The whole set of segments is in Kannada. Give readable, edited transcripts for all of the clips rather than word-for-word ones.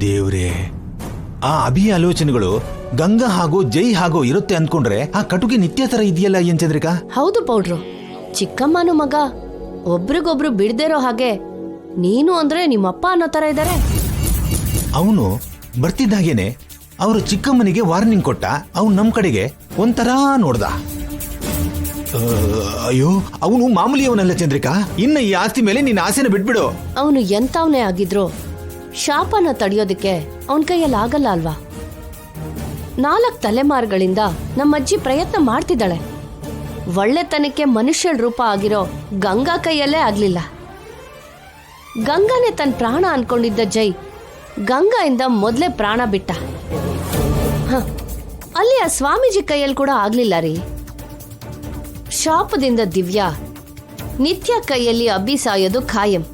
ದೇವ್ರೇ, ಆ ಅಭಿ ಆಲೋಚನೆಗಳು ಗಂಗಾ ಹಾಗೂ ಜೈ ಹಾಗೂ ಇರುತ್ತೆ ಅಂದ್ಕೊಂಡ್ರೆ ಆ ಕಟುಗೆ ನಿತ್ಯ ತರ ಇದೆಯಲ್ಲ ಏನ್ ಚಂದ್ರಿಕಾ? ಹೌದು ಪೌಡ್ರು, ಚಿಕ್ಕಮ್ಮನು ಮಗ ಒಬ್ರಿಗೊಬ್ರು ಬಿಡ್ದಿರೋ ಹಾಗೆ ನೀನು ಅಂದ್ರೆ ನಿಮ್ಮಪ್ಪ ಅನ್ನೋ ತರ ಇದ್ದಾರೆ. ಅವನು ಬರ್ತಿದ್ದಾಗೇನೆ ಅವರು ಚಿಕ್ಕಮ್ಮನಿಗೆ ವಾರ್ನಿಂಗ್ ಕೊಟ್ಟ. ಅವನು ನಮ್ ಕಡೆಗೆ ಒಂಥರ ನೋಡ್ದ. ಅಯ್ಯೋ, ಅವನು ಮಾಮೂಲಿಯವನಲ್ಲ ಚಂದ್ರಿಕಾ. ಇನ್ನ ಈ ಆಸ್ತಿ ಮೇಲೆ ನಿನ್ನ ಆಸೆನ ಬಿಟ್ಬಿಡು. ಅವನು ಎಂತವನೇ ಆಗಿದ್ರು ಶಾಪನ ತಡೆಯೋದಕ್ಕೆ ಅವನ ಕೈಯಲ್ಲಿ ಆಗಲ್ಲ ಅಲ್ವಾ? 4 ತಲೆಮಾರುಗಳಿಂದ ನಮ್ಮಜ್ಜಿ ಪ್ರಯತ್ನ ಮಾಡ್ತಿದ್ದಾಳೆ. ಒಳ್ಳೆತನಕ್ಕೆ ಮನುಷ್ಯಳ ರೂಪ ಆಗಿರೋ ಗಂಗಾ ಕೈಯಲ್ಲೇ ಆಗ್ಲಿಲ್ಲ. ಗಂಗಾನೇ ತನ್ನ ಪ್ರಾಣ ಅನ್ಕೊಂಡಿದ್ದ ಜೈ ಗಂಗಾಯಿಂದ ಮೊದಲೇ ಪ್ರಾಣ ಬಿಟ್ಟ. ಅಲ್ಲಿ ಆ ಸ್ವಾಮೀಜಿ ಕೈಯಲ್ಲಿ ಕೂಡ ಆಗ್ಲಿಲ್ಲ ರೀ. ಶಾಪದಿಂದ ದಿವ್ಯಾ ನಿತ್ಯ ಕೈಯಲ್ಲಿ ಅಬ್ಬಿ ಸಾಯೋದು ಖಾಯಂ.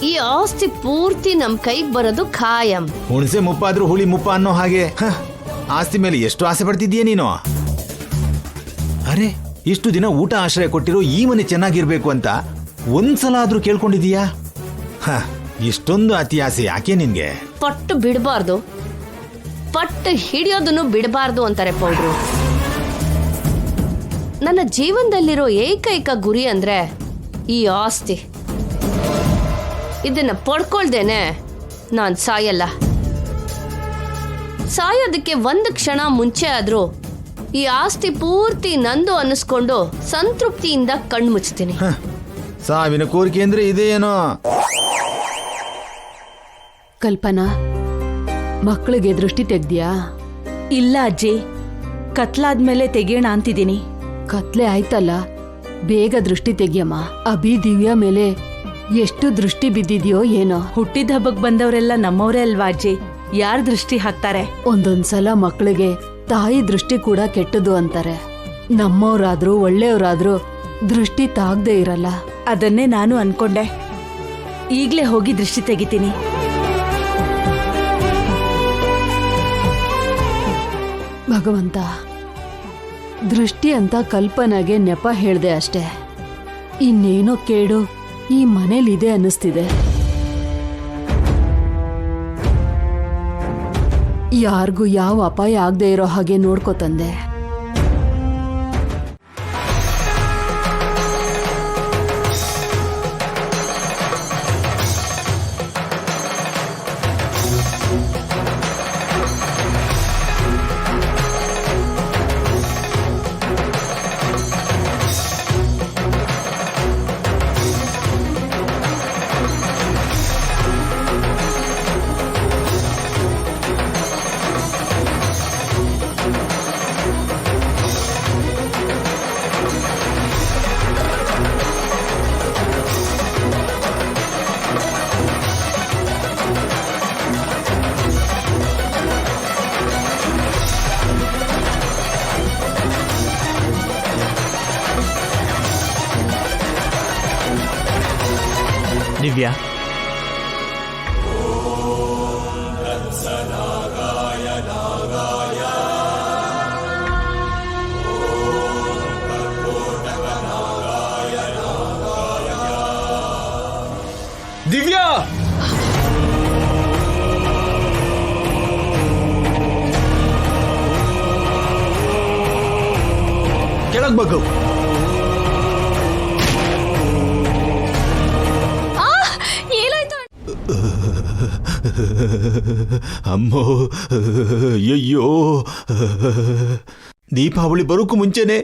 ಈ ಆಸ್ತಿ ಪೂರ್ತಿ ನಮ್ ಕೈಗೆ ಬರೋದು ಖಾಯಂ. ಹುಣಸೆ ಮುಪ್ಪಾದ್ರೂ ಹುಳಿ ಮುಪ್ಪ ಅನ್ನೋ ಹಾಗೆ ಆಸ್ತಿ ಮೇಲೆ ಎಷ್ಟು ಆಸೆ ಪಡ್ತಿದ್ದೀಯ ನೀನು? ಅರೆ, ಇಷ್ಟು ದಿನ ಊಟ ಆಶ್ರಯ ಕೊಟ್ಟಿರೋ ಈ ಮನೆ ಚೆನ್ನಾಗಿರ್ಬೇಕು ಅಂತ ಒಂದ್ಸಲ ಆದ್ರೂ ಕೇಳ್ಕೊಂಡಿದೀಯಾ? ಇಷ್ಟೊಂದು ಅತಿ ಆಸೆ ಯಾಕೆ ನಿನ್ಗೆ? ಪಟ್ಟು ಬಿಡಬಾರ್ದು, ಪಟ್ಟು ಹಿಡಿಯೋದನ್ನು ಬಿಡಬಾರ್ದು ಅಂತಾರೆ ಪೌಡ್ರು. ನನ್ನ ಜೀವನದಲ್ಲಿರೋ ಏಕೈಕ ಗುರಿ ಅಂದ್ರೆ ಈ ಆಸ್ತಿ. ಇದನ್ನ ಪಡ್ಕೊಳ್ದೇನೆ ನಾನ್ ಸಾಯಲ್ಲ. ಸಾಯೋದಕ್ಕೆ 1 ಕ್ಷಣ ಮುಂಚೆ ಆದ್ರೂ ಈ ಆಸ್ತಿ ಪೂರ್ತಿ ನಂದು ಅನ್ನಿಸ್ಕೊಂಡು ಸಂತೃಪ್ತಿಯಿಂದ ಕಣ್ಮುಚ್ತೀನಿ. ಸಾವಿನ ಕೋರಿಕೆ ಅಂದ್ರೆ ಇದೇನೋ? ಕಲ್ಪನಾ, ಮಕ್ಕಳಿಗೆ ದೃಷ್ಟಿ ತೆಗ್ದ್ಯಾ? ಇಲ್ಲ ಅಜ್ಜಿ, ಕತ್ಲಾದ್ಮೇಲೆ ತೆಗಿಯೋಣ ಅಂತಿದ್ದೀನಿ. ಕತ್ಲೆ ಆಯ್ತಲ್ಲ, ಬೇಗ ದೃಷ್ಟಿ ತೆಗಿಯಮ್ಮ. ಅಭಿ ದಿವ್ಯಾ ಮೇಲೆ ಎಷ್ಟು ದೃಷ್ಟಿ ಬಿದ್ದಿದ್ಯೋ ಏನೋ. ಹುಟ್ಟಿದ ಹಬ್ಬಕ್ ಬಂದವರೆಲ್ಲ ನಮ್ಮವರೇ ಅಲ್ವಾ ಅಜ್ಜಿ, ಯಾರ್ ದೃಷ್ಟಿ ಹಾಕ್ತಾರೆ? ಒಂದೊಂದ್ಸಲ ಮಕ್ಕಳಿಗೆ ತಾಯಿ ದೃಷ್ಟಿ ಕೂಡ ಕೆಟ್ಟದು ಅಂತಾರೆ. ನಮ್ಮವ್ರಾದ್ರೂ ಒಳ್ಳೆಯವ್ರಾದ್ರೂ ದೃಷ್ಟಿ ತಾಗ್ದೇ ಇರಲ್ಲ. ಅದನ್ನೇ ನಾನು ಅನ್ಕೊಂಡೆ. ಈಗ್ಲೇ ಹೋಗಿ ದೃಷ್ಟಿ ತೆಗಿತೀನಿ. ಭಗವಂತ, ದೃಷ್ಟಿ ಅಂತ ಕಲ್ಪನೆಗೆ ನೆಪ ಹೇಳ್ದೆ ಅಷ್ಟೆ. ಇನ್ನೇನೋ ಕೇಡು ಈ ಮನೇಲಿದೆ ಅನ್ನಿಸ್ತಿದೆ. ಯಾರಿಗೂ ಯಾವ ಅಪಾಯ ಆಗದೆ ಇರೋ ಹಾಗೆ ನೋಡ್ಕೋತಂದೆ. ದಿವ್ಯಾ, ದಿವ್ಯಾ, ಕೆಳಗ್ ಬಗ್ಗು. ಅಮ್ಮೋ, ಅಯ್ಯೋ, ದೀಪಾವಳಿ ಬರೋಕ್ಕೂ ಮುಂಚೆನೆ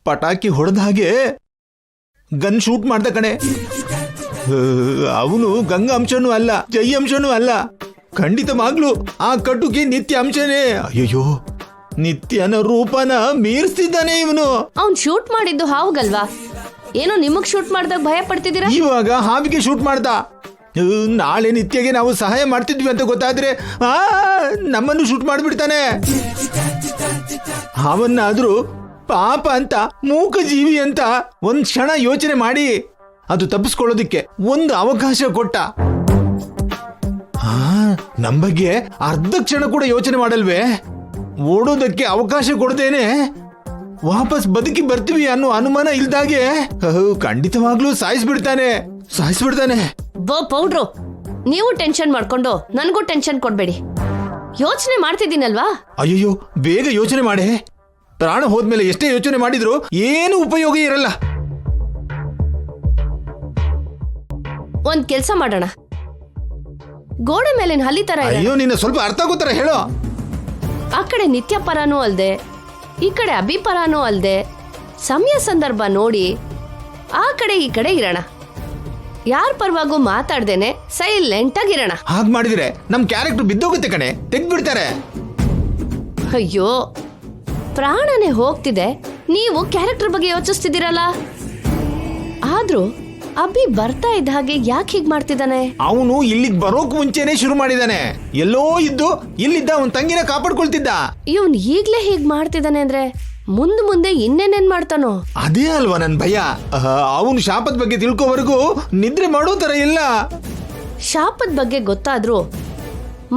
ಪಟಾಕಿ ಹೊಡೆದ ಹಾಗೆ ಗನ್ ಶೂಟ್ ಮಾಡ್ದ ಕಣೆ. ಅವನು ಗಂಗಾ ಅಂಶನೂ ಅಲ್ಲ, ಜೈ ಅಂಶನೂ ಅಲ್ಲ. ಖಂಡಿತವಾಗ್ಲು ಆ ಕಟುಕಿ ನಿತ್ಯ ಅಂಶನೇ. ಅಯ್ಯೋ, ನಿತ್ಯನ ರೂಪನ ಮೀರಿಸ್ತಿದ್ದಾನೆ ಇವನು. ಅವ್ನ್ ಶೂಟ್ ಮಾಡಿದ್ದು ಹಾವುಗಲ್ವಾ? ಏನೋ ನಿಮಗ್ ಶೂಟ್ ಮಾಡ್ದಾಗ ಭಯ ಪಡ್ತಿದ್ದೀರಾ? ಇವಾಗ ಹಾವಿಗೆ ಶೂಟ್ ಮಾಡ್ದ. ನಾಳೆ ನಿತ್ಯಗೆ ನಾವು ಸಹಾಯ ಮಾಡ್ತಿದ್ವಿ ಅಂತ ಗೊತ್ತಾದ್ರೆ ನಮ್ಮನ್ನು ಶೂಟ್ ಮಾಡ್ಬಿಡ್ತಾನೆ. ಅವನ್ನಾದ್ರೂ ಪಾಪ ಅಂತ, ಮೂಕ ಜೀವಿ ಅಂತ ಒಂದ್ ಕ್ಷಣ ಯೋಚನೆ ಮಾಡಿ ಅದು ತಪ್ಪಿಸ್ಕೊಳ್ಳೋದಿಕ್ಕೆ ಒಂದು ಅವಕಾಶ ಕೊಟ್ಟ. ನಮ್ ಬಗ್ಗೆ ಅರ್ಧ ಕ್ಷಣ ಕೂಡ ಯೋಚನೆ ಮಾಡಲ್ವೇ? ಓಡೋದಕ್ಕೆ ಅವಕಾಶ ಕೊಡದೇನೆ ವಾಪಸ್ ಬದುಕಿ ಬರ್ತೀವಿ ಅನ್ನೋ ಅನುಮಾನ ಇಲ್ದಾಗೆ ಖಂಡಿತವಾಗ್ಲೂ ಸಾಯಿಸ್ಬಿಡ್ತಾನೆ. ಬೋ ಪೌಡ್ರು, ನೀವು ಟೆನ್ಷನ್ ಮಾಡ್ಕೊಂಡು ನನಗೂ ಟೆನ್ಷನ್ ಕೊಡ್ಬೇಡಿ. ಯೋಚನೆ ಮಾಡ್ತಿದ್ದೀನಲ್ವಾ? ಅಯ್ಯಯ್ಯೋ, ಬೇಗ ಯೋಚನೆ ಮಾಡೆ. ಪ್ರಾಣ ಹೋದ್ಮೇಲೆ ಎಷ್ಟೇ ಯೋಚನೆ ಮಾಡಿದ್ರು ಏನು ಉಪಯೋಗ ಇರಲ್ಲ. ಒಂದ್ ಕೆಲ್ಸ ಮಾಡೋಣ, ಗೋಡೆ ಮೇಲಿನ ಹಲ್ಲಿ ತರ ಇದೆ. ಅಯ್ಯೋ, ನಿನ್ನ ಸ್ವಲ್ಪ ಅರ್ಥ ಆಗೋತರ ಹೇಳೋ. ಆ ಕಡೆ ನಿತ್ಯ ಪರಾನೂ ಅಲ್ದೆ, ಈ ಕಡೆ ಅಭಿ ಪರಾನೂ ಅಲ್ದೆ, ಸಮಯ ಸಂದರ್ಭ ನೋಡಿ ಆ ಕಡೆ ಈ ಕಡೆ ಇರೋಣ. ಯಾರ ಪರವಾಗೂ ಮಾತಾಡ್ದೇನೆ ಸೈಲೆಂಟ್ ಆಗಿರೋಣ. ಹಾಗೆ ಮಾಡಿದ್ರೆ ನಮ್ ಕ್ಯಾರೆಕ್ಟರ್ ಬಿದ್ದೋಗುತ್ತೆ ಕಣೆ, ತೆಗ್ದ್ಬಿಡ್ತಾರೆ. ಅಯ್ಯೋ, ಪ್ರಾಣನೇ ಹೋಗ್ತಿದೆ, ನೀವು ಕ್ಯಾರೆಕ್ಟರ್ ಬಗ್ಗೆ ಯೋಚಿಸ್ತಿದ್ದೀರಲ್ಲ. ಆದ್ರೂ ಅಭಿ ಬರ್ತಾ ಇದ್ದ ಹಾಗೆ ಯಾಕೆ ಹೀಗ್ ಮಾಡ್ತಿದ್ದಾನೆ? ಅವನು ಇಲ್ಲಿಗೆ ಬರೋಕ್ ಮುಂಚೆನೆ ಶುರು ಮಾಡಿದಾನೆ. ಎಲ್ಲೋ ಇದ್ದು ಇಲ್ಲಿದ್ದ ಅವನ್ ತಂಗಿನ ಕಾಪಾಡ್ಕೊಳ್ತಿದ್ದ. ಇವನ್ ಈಗ್ಲೇ ಹೀಗ್ ಮಾಡ್ತಿದ್ದಾನೆ ಅಂದ್ರೆ ಮುಂದೆ ಇನ್ನೇನೇನ್ ಮಾಡ್ತಾನೋ? ಅದೇ ಅಲ್ವಾ ನನ್ ಭಯ. ಅವನು ಶಾಪದ ಬಗ್ಗೆ ತಿಳ್ಕೋವರೆಗೂ ನಿದ್ರೆ ಮಾಡೋ ತರ ಇಲ್ಲ. ಶಾಪದ ಬಗ್ಗೆ ಗೊತ್ತಾದ್ರೂ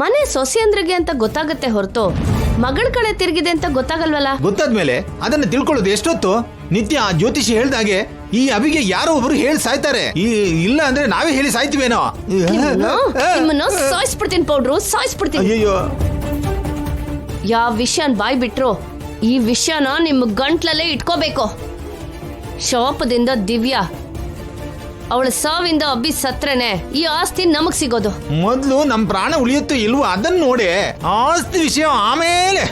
ಮನೆ ಸೊಸೆಯಂದ್ರಿಗೆ ಅಂತ ಗೊತ್ತಾಗತ್ತೆ ಹೊರತು ಮಗಳ ಕಡೆ ತಿರುಗಿದೆ ಅಂತ ಗೊತ್ತಾಗಲ್ವಲ್ಲ. ಗೊತ್ತಾದ್ಮೇಲೆ ಅದನ್ನ ತಿಳ್ಕೊಳ್ಳೋದು ಎಷ್ಟೊತ್ತು? ನಿತ್ಯ ಆ ಜ್ಯೋತಿಷಿ ಹೇಳ್ದಾಗೆ ಈ ಅಭಿಗೆ ಯಾರೋ ಒಬ್ರು ಹೇಳಿ ಸಾಯ್ತಾರೆ. ಇಲ್ಲ ಅಂದ್ರೆ ನಾವೇ ಹೇಳಿ ಸಾಯ್ತೀವೇನೋ. ನಿಮ್ಮನ್ನ ಸಾಯಿಸ್ಬಿಡ್ತೀನಿ ಪೌಡ್ರು, ಸಾಯಿಸ್ಬಿಡ್ತೀನಿ. ಅಯ್ಯೋ, ಯಾವ ವಿಷಯನ್ ಬಾಯ್ ಬಿಟ್ರು ಈ ವಿಷಯನ ನಿಮ್ಮ ಗಂಟ್ಲಲ್ಲೇ ಇಟ್ಕೋಬೇಕು. ಶಾಪದಿಂದ ದಿವ್ಯಾ, ಅವಳ ಸಾವಿಂದ ಅಭಿ ಸತ್ರೇನೆ ಈ ಆಸ್ತಿ ನಮಗ್ ಸಿಗೋದು. ಮೊದ್ಲು ನಮ್ ಪ್ರಾಣ ಉಳಿಯುತ್ತೋ ಇಲ್ವೋ ಅದನ್ನ ನೋಡಿ, ಆಸ್ತಿ ವಿಷಯ ಆಮೇಲೆ.